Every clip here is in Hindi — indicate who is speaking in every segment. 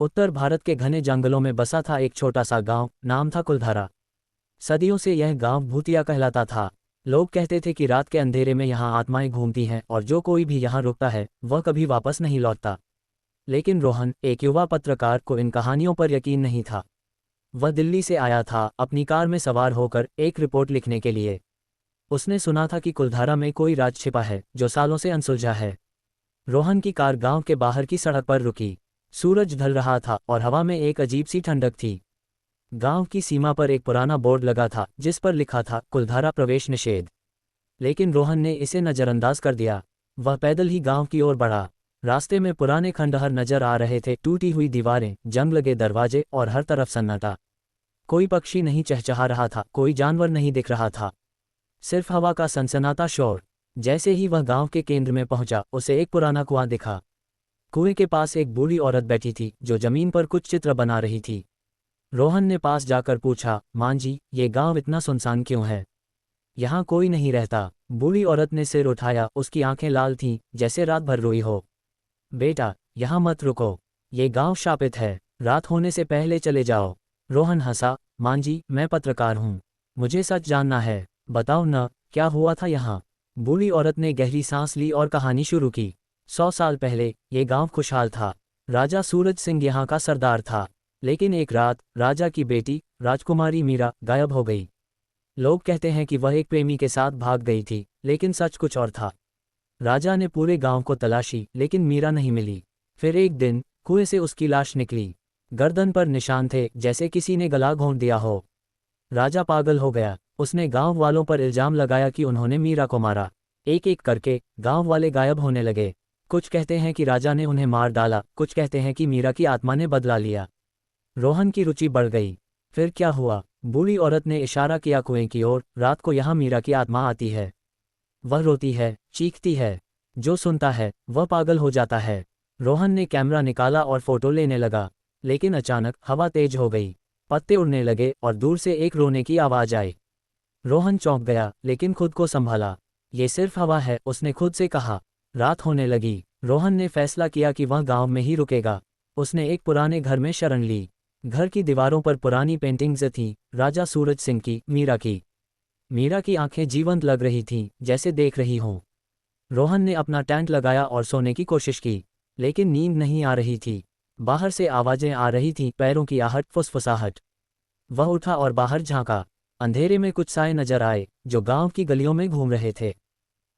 Speaker 1: उत्तर भारत के घने जंगलों में बसा था एक छोटा सा गांव, नाम था कुलधारा। सदियों से यह गांव भूतिया कहलाता था। लोग कहते थे कि रात के अंधेरे में यहाँ आत्माएं घूमती हैं और जो कोई भी यहाँ रुकता है वह कभी वापस नहीं लौटता। लेकिन रोहन, एक युवा पत्रकार, को इन कहानियों पर यकीन नहीं था। वह दिल्ली से आया था अपनी कार में सवार होकर एक रिपोर्ट लिखने के लिए। उसने सुना था कि कुलधारा में कोई राज छिपा है जो सालों से अनसुलझा है। रोहन की कार गांव के बाहर की सड़क पर रुकी। सूरज ढल रहा था और हवा में एक अजीब सी ठंडक थी। गांव की सीमा पर एक पुराना बोर्ड लगा था जिस पर लिखा था कुलधारा प्रवेश निषेध। लेकिन रोहन ने इसे नज़रअंदाज कर दिया। वह पैदल ही गांव की ओर बढ़ा। रास्ते में पुराने खंडहर नजर आ रहे थे, टूटी हुई दीवारें, जंग लगे दरवाजे और हर तरफ सन्नाटा। कोई पक्षी नहीं चहचहा रहा था, कोई जानवर नहीं दिख रहा था, सिर्फ हवा का सनसनाता शोर। जैसे ही वह गांव के केंद्र में पहुंचा उसे एक पुराना कुआं दिखा। कुएं के पास एक बूढ़ी औरत बैठी थी जो जमीन पर कुछ चित्र बना रही थी। रोहन ने पास जाकर पूछा, मां जी, ये गांव इतना सुनसान क्यों है? यहाँ कोई नहीं रहता। बूढ़ी औरत ने सिर उठाया, उसकी आंखें लाल थीं जैसे रात भर रोई हो। बेटा, यहाँ मत रुको, ये गांव शापित है, रात होने से पहले चले जाओ। रोहन हंसा, मां जी, मैं पत्रकार हूँ, मुझे सच जानना है, बताओ न, क्या हुआ था यहाँ? बूढ़ी औरत ने गहरी सांस ली और कहानी शुरू की। 100 साल पहले ये गांव खुशहाल था। राजा सूरज सिंह यहाँ का सरदार था। लेकिन एक रात राजा की बेटी राजकुमारी मीरा गायब हो गई। लोग कहते हैं कि वह एक प्रेमी के साथ भाग गई थी, लेकिन सच कुछ और था। राजा ने पूरे गांव को तलाशी लेकिन मीरा नहीं मिली। फिर एक दिन कुएं से उसकी लाश निकली। गर्दन पर निशान थे जैसे किसी ने गला घोंट दिया हो। राजा पागल हो गया। उसने गांव वालों पर इल्जाम लगाया कि उन्होंने मीरा को मारा। एक एक करके गांव वाले गायब होने लगे। कुछ कहते हैं कि राजा ने उन्हें मार डाला, कुछ कहते हैं कि मीरा की आत्मा ने बदला लिया। रोहन की रुचि बढ़ गई। फिर क्या हुआ? बूढ़ी औरत ने इशारा किया कुएं की ओर। रात को यहाँ मीरा की आत्मा आती है। वह रोती है, चीखती है। जो सुनता है वह पागल हो जाता है। रोहन ने कैमरा निकाला और फोटो लेने लगा। लेकिन अचानक हवा तेज हो गई, पत्ते उड़ने लगे और दूर से एक रोने की आवाज आई। रोहन चौंक गया लेकिन खुद को संभाला। ये सिर्फ हवा है, उसने खुद से कहा। रात होने लगी। रोहन ने फैसला किया कि वह गांव में ही रुकेगा। उसने एक पुराने घर में शरण ली। घर की दीवारों पर पुरानी पेंटिंग्स थीं, राजा सूरज सिंह की, मीरा की। मीरा की आंखें जीवंत लग रही थीं, जैसे देख रही हों। रोहन ने अपना टेंट लगाया और सोने की कोशिश की, लेकिन नींद नहीं आ रही थी। बाहर से आवाजें आ रही थीं, पैरों की आहट, फुसफुसाहट। वह उठा और बाहर झांका। अंधेरे में कुछ साए नजर आए जो गांव की गलियों में घूम रहे थे।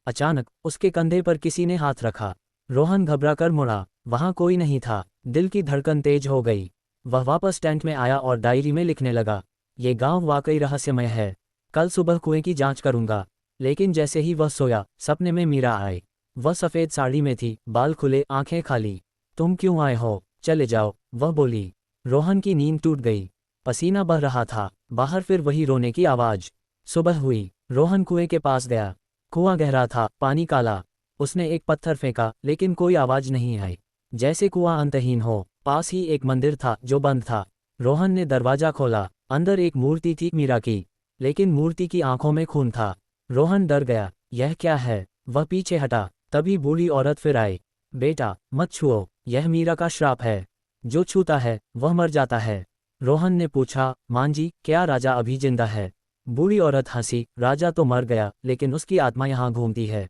Speaker 1: अचानक उसके कंधे पर किसी ने हाथ रखा। रोहन घबराकर मुड़ा। वहां कोई नहीं था। दिल की धड़कन तेज हो गई। वह वापस टेंट में आया और डायरी में लिखने लगा, ये गांव वाकई रहस्यमय है। कल सुबह कुएं की जांच करूंगा। लेकिन जैसे ही वह सोया, सपने में मीरा आई। वह सफ़ेद साड़ी में थी, बाल खुले, आंखें खाली। तुम क्यों आए हो? चले जाओ, वह बोली। रोहन की नींद टूट गई। पसीना बह रहा था। बाहर फिर वही रोने की आवाज। सुबह हुई। रोहन कुएं के पास गया। कुआं गहरा था, पानी काला। उसने एक पत्थर फेंका लेकिन कोई आवाज नहीं आई, जैसे कुआं अंतहीन हो। पास ही एक मंदिर था जो बंद था। रोहन ने दरवाजा खोला। अंदर एक मूर्ति थी, मीरा की, लेकिन मूर्ति की आंखों में खून था। रोहन डर गया। यह क्या है? वह पीछे हटा। तभी बूढ़ी औरत फिर आई। बेटा, मत छुओ, यह मीरा का श्राप है। जो छूता है वह मर जाता है। रोहन ने पूछा, मां जी, क्या राजा अभी जिंदा है? बूढ़ी औरत हंसी। राजा तो मर गया, लेकिन उसकी आत्मा यहाँ घूमती है।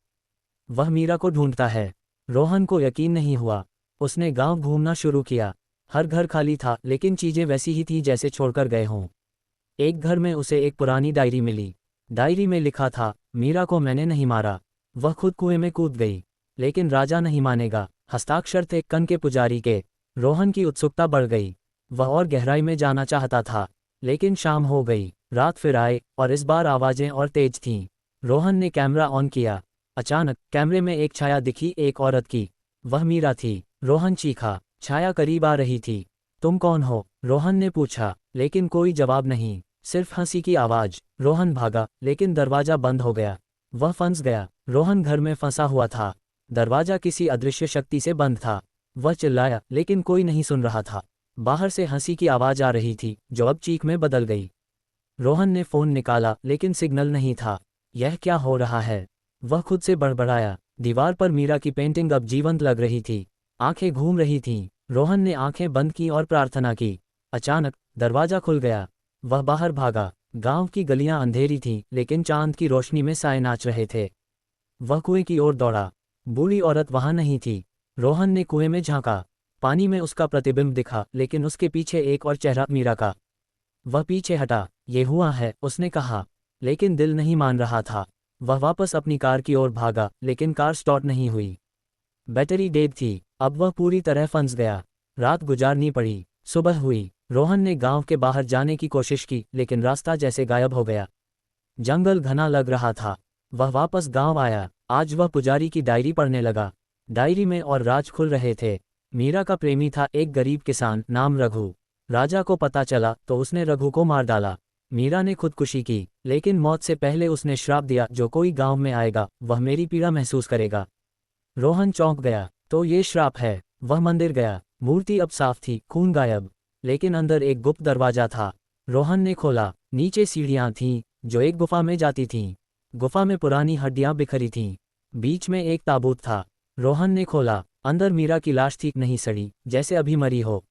Speaker 1: वह मीरा को ढूंढता है। रोहन को यकीन नहीं हुआ। उसने गांव घूमना शुरू किया। हर घर खाली था, लेकिन चीजें वैसी ही थी जैसे छोड़कर गए हों। एक घर में उसे एक पुरानी डायरी मिली। डायरी में लिखा था, मीरा को मैंने नहीं मारा, वह खुद कुएं में कूद गई। लेकिन राजा नहीं मानेगा। हस्ताक्षर थे कन के पुजारी के। रोहन की उत्सुकता बढ़ गई। वह और गहराई में जाना चाहता था। लेकिन शाम हो गई। रात फिर आए और इस बार आवाजें और तेज थीं। रोहन ने कैमरा ऑन किया। अचानक कैमरे में एक छाया दिखी, एक औरत की। वह मीरा थी। रोहन चीखा। छाया करीब आ रही थी। तुम कौन हो? रोहन ने पूछा, लेकिन कोई जवाब नहीं, सिर्फ हंसी की आवाज। रोहन भागा, लेकिन दरवाजा बंद हो गया। वह फंस गया। रोहन घर में फंसा हुआ था। दरवाजा किसी अदृश्य शक्ति से बंद था। वह चिल्लाया, लेकिन कोई नहीं सुन रहा था। बाहर से हंसी की आवाज आ रही थी, जो अब चीख में बदल गई। रोहन ने फोन निकाला, लेकिन सिग्नल नहीं था। यह क्या हो रहा है? वह खुद से बड़बड़ाया। दीवार पर मीरा की पेंटिंग अब जीवंत लग रही थी। आंखें घूम रही थीं। रोहन ने आंखें बंद की और प्रार्थना की। अचानक दरवाजा खुल गया। वह बाहर भागा। गांव की गलियां अंधेरी थीं, लेकिन चांद की रोशनी में साए नाच रहे थे। वह कुएं की ओर दौड़ा। बूढ़ी औरत वहां नहीं थी। रोहन ने कुएं में झांका। पानी में उसका प्रतिबिंब दिखा, लेकिन उसके पीछे एक और चेहरा, मीरा का। वह पीछे हटा। ये हुआ है, उसने कहा, लेकिन दिल नहीं मान रहा था। वह वापस अपनी कार की ओर भागा, लेकिन कार स्टार्ट नहीं हुई। बैटरी डेड थी। अब वह पूरी तरह फंस गया। रात गुजारनी पड़ी। सुबह हुई। रोहन ने गांव के बाहर जाने की कोशिश की, लेकिन रास्ता जैसे गायब हो गया। जंगल घना लग रहा था। वह वापस गांव आया। आज वह पुजारी की डायरी पढ़ने लगा। डायरी में और राज खुल रहे थे। मीरा का प्रेमी था एक गरीब किसान, नाम रघु। राजा को पता चला तो उसने रघु को मार डाला। मीरा ने खुदकुशी की, लेकिन मौत से पहले उसने श्राप दिया, जो कोई गांव में आएगा वह मेरी पीड़ा महसूस करेगा। रोहन चौंक गया। तो ये श्राप है। वह मंदिर गया। मूर्ति अब साफ थी, खून गायब। लेकिन अंदर एक गुप्त दरवाजा था। रोहन ने खोला। नीचे सीढ़ियां थीं, जो एक गुफा में जाती थीं। गुफा में पुरानी हड्डियां बिखरी थीं। बीच में एक ताबूत था। रोहन ने खोला। अंदर मीरा की लाश थी, नहीं सड़ी, जैसे अभी मरी हो।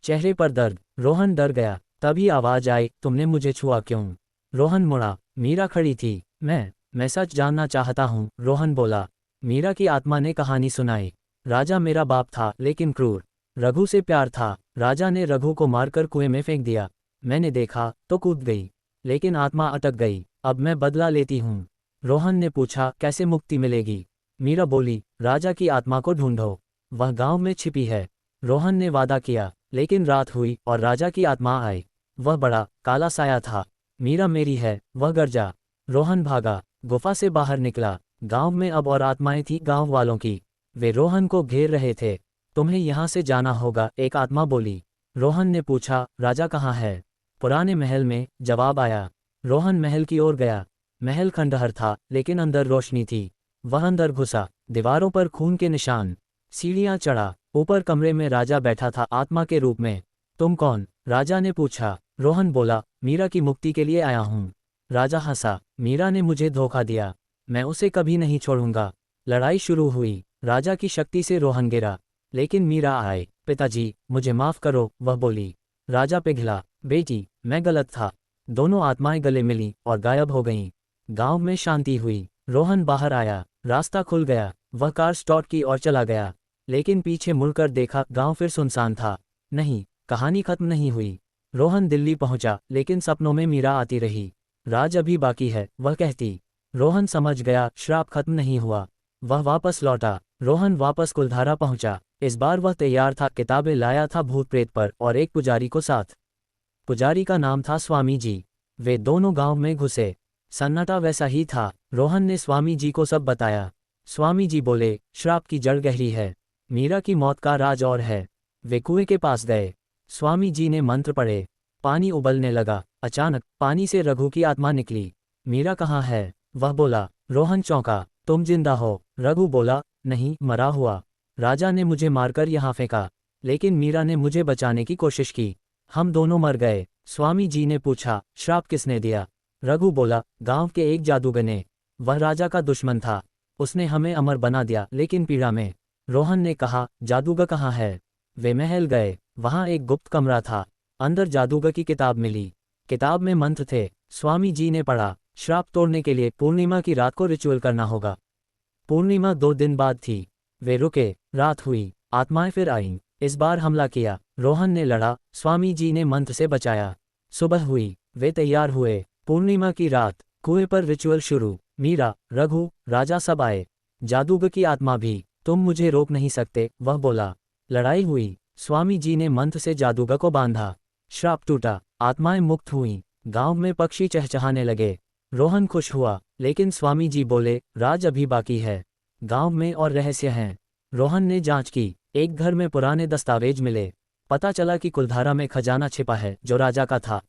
Speaker 1: चेहरे पर दर्द। रोहन डर गया। तभी आवाज आई, तुमने मुझे छुआ क्यों? रोहन मुड़ा। मीरा खड़ी थी। मैं सच जानना चाहता हूँ, रोहन बोला। मीरा की आत्मा ने कहानी सुनाई। राजा मेरा बाप था, लेकिन क्रूर। रघु से प्यार था। राजा ने रघु को मारकर कुएं में फेंक दिया। मैंने देखा तो कूद गई, लेकिन आत्मा अटक गई। अब मैं बदला लेती हूँ। रोहन ने पूछा, कैसे मुक्ति मिलेगी? मीरा बोली, राजा की आत्मा को ढूंढो। वह गांव में छिपी है। रोहन ने वादा किया। लेकिन रात हुई और राजा की आत्मा आई। वह बड़ा काला साया था। मीरा मेरी है, वह गरजा। रोहन भागा। गुफा से बाहर निकला। गांव में अब और आत्माएं थीं, गांव वालों की। वे रोहन को घेर रहे थे। तुम्हें यहां से जाना होगा, एक आत्मा बोली। रोहन ने पूछा, राजा कहाँ है? पुराने महल में, जवाब आया। रोहन महल की ओर गया। महल खंडहर था, लेकिन अंदर रोशनी थी। वह अंदर घुसा। दीवारों पर खून के निशान। सीढ़ियां चढ़ा। ऊपर कमरे में राजा बैठा था, आत्मा के रूप में। तुम कौन? राजा ने पूछा। रोहन बोला, मीरा की मुक्ति के लिए आया हूँ। राजा हंसा। मीरा ने मुझे धोखा दिया। मैं उसे कभी नहीं छोड़ूंगा। लड़ाई शुरू हुई। राजा की शक्ति से रोहन गिरा, लेकिन मीरा आए। पिताजी, मुझे माफ करो, वह बोली। राजा पिघला। बेटी, मैं गलत था। दोनों आत्माएं गले मिली और गायब हो गईं। गांव में शांति हुई। रोहन बाहर आया। रास्ता खुल गया। वह कार स्टॉप की और चला गया, लेकिन पीछे मुड़कर देखा, गांव फिर सुनसान था। नहीं, कहानी खत्म नहीं हुई। रोहन दिल्ली पहुंचा, लेकिन सपनों में मीरा आती रही। राज अभी बाकी है, वह कहती। रोहन समझ गया, श्राप खत्म नहीं हुआ। वह वापस लौटा। रोहन वापस कुलधारा पहुंचा। इस बार वह तैयार था, किताबें लाया था भूत प्रेत पर, और एक पुजारी को साथ। पुजारी का नाम था स्वामी जी। वे दोनों गांव में घुसे। सन्नाटा वैसा ही था। रोहन ने स्वामी जी को सब बताया। स्वामी जी बोले, श्राप की जड़ गहरी है। मीरा की मौत का राज और है। वे कुएं के पास गए। स्वामी जी ने मंत्र पढ़े। पानी उबलने लगा। अचानक पानी से रघु की आत्मा निकली। मीरा कहाँ है? वह बोला। रोहन चौंका। तुम जिंदा हो? रघु बोला, नहीं, मरा हुआ। राजा ने मुझे मारकर यहाँ फेंका, लेकिन मीरा ने मुझे बचाने की कोशिश की। हम दोनों मर गए। स्वामी जी ने पूछा, श्राप किसने दिया? रघु बोला, गांव के एक जादूगर ने। वह राजा का दुश्मन था। उसने हमें अमर बना दिया, लेकिन पीड़ा में। रोहन ने कहा, जादूगर कहाँ है? वे महल गए। वहां एक गुप्त कमरा था। अंदर जादूगर की किताब मिली। किताब में मंत्र थे। स्वामी जी ने पढ़ा, श्राप तोड़ने के लिए पूर्णिमा की रात को रिचुअल करना होगा। पूर्णिमा 2 दिन बाद थी। वे रुके। रात हुई। आत्माएं फिर आईं। इस बार हमला किया। रोहन ने लड़ा। स्वामी जी ने मंत्र से बचाया। सुबह हुई। वे तैयार हुए। पूर्णिमा की रात। कुएं पर रिचुअल शुरू। मीरा, रघु, राजा सब आए। जादूगर की आत्मा भी। तुम मुझे रोक नहीं सकते, वह बोला। लड़ाई हुई। स्वामी जी ने मंत्र से जादूगर को बांधा। श्राप टूटा। आत्माएं मुक्त हुईं। गांव में पक्षी चहचहाने लगे। रोहन खुश हुआ, लेकिन स्वामी जी बोले, राज अभी बाकी है। गांव में और रहस्य हैं। रोहन ने जांच की। एक घर में पुराने दस्तावेज मिले। पता चला कि कुलधारा में खजाना छिपा है, जो राजा का था।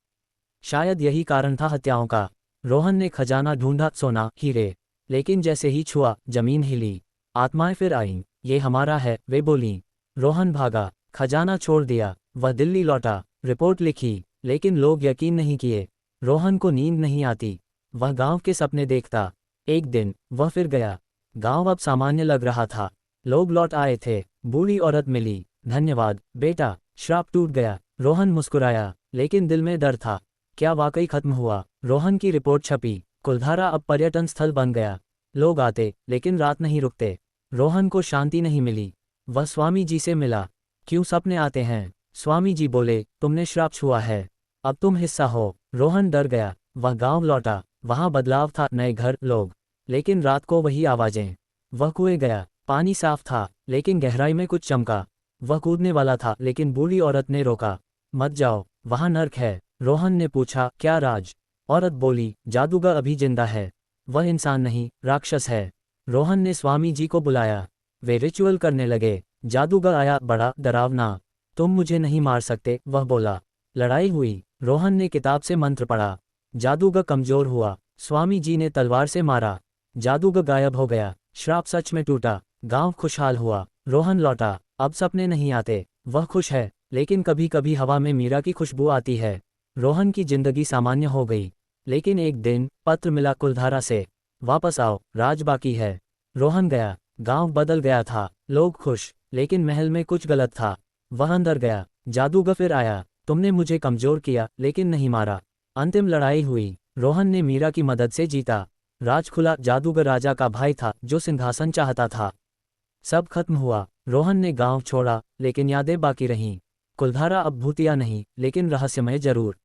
Speaker 1: शायद यही कारण था हत्याओं का। रोहन ने खजाना ढूंढा, सोना, हीरे। लेकिन जैसे ही छुआ, जमीन हिली। आत्माएं फिर आईं। ये हमारा है, वे बोलीं। रोहन भागा। खजाना छोड़ दिया। वह दिल्ली लौटा। रिपोर्ट लिखी, लेकिन लोग यकीन नहीं किए। रोहन को नींद नहीं आती। वह गांव के सपने देखता। एक दिन वह फिर गया। गांव अब सामान्य लग रहा था। लोग लौट आए थे। बूढ़ी औरत मिली। धन्यवाद बेटा। श्राप टूट गया। रोहन मुस्कुराया, लेकिन दिल में डर था। क्या वाकई खत्म हुआ? रोहन की रिपोर्ट छपी। कुलधारा अब पर्यटन स्थल बन गया। लोग आते, लेकिन रात नहीं रुकते। रोहन को शांति नहीं मिली। वह स्वामी जी से मिला। क्यों सपने आते हैं? स्वामी जी बोले, तुमने श्राप छुआ है, अब तुम हिस्सा हो। रोहन डर गया। वह गांव लौटा। वहां बदलाव था, नए घर, लोग, लेकिन रात को वही आवाजें। वह कुएं गया। पानी साफ था, लेकिन गहराई में कुछ चमका। वह कूदने वाला था, लेकिन बूढ़ी औरत ने रोका। मत जाओ, वहां नर्क है। रोहन ने पूछा, क्या राज? औरत बोली, जादूगर अभी जिंदा है। वह इंसान नहीं, राक्षस है। रोहन ने स्वामी जी को बुलाया। वे रिचुअल करने लगे। जादूगर आया, बड़ा डरावना। तुम मुझे नहीं मार सकते, वह बोला। लड़ाई हुई। रोहन ने किताब से मंत्र पढ़ा। जादूगर कमजोर हुआ। स्वामी जी ने तलवार से मारा। जादूगर गायब हो गया। श्राप सच में टूटा। गांव खुशहाल हुआ। रोहन लौटा। अब सपने नहीं आते। वह खुश है, लेकिन कभी कभी हवा में मीरा की खुशबू आती है। रोहन की जिंदगी सामान्य हो गई। लेकिन एक दिन पत्र मिला कुलधारा से, वापस आओ, राज बाकी है। रोहन गया। गांव बदल गया था। लोग खुश, लेकिन महल में कुछ गलत था। वह अंदर गया। जादूगर फिर आया। तुमने मुझे कमजोर किया, लेकिन नहीं मारा। अंतिम लड़ाई हुई। रोहन ने मीरा की मदद से जीता। राज खुला। जादूगर राजा का भाई था, जो सिंहासन चाहता था। सब खत्म हुआ। रोहन ने गांव छोड़ा, लेकिन यादें बाकी रहीं। कुलधारा अब भूतिया नहीं, लेकिन रहस्यमय जरूर।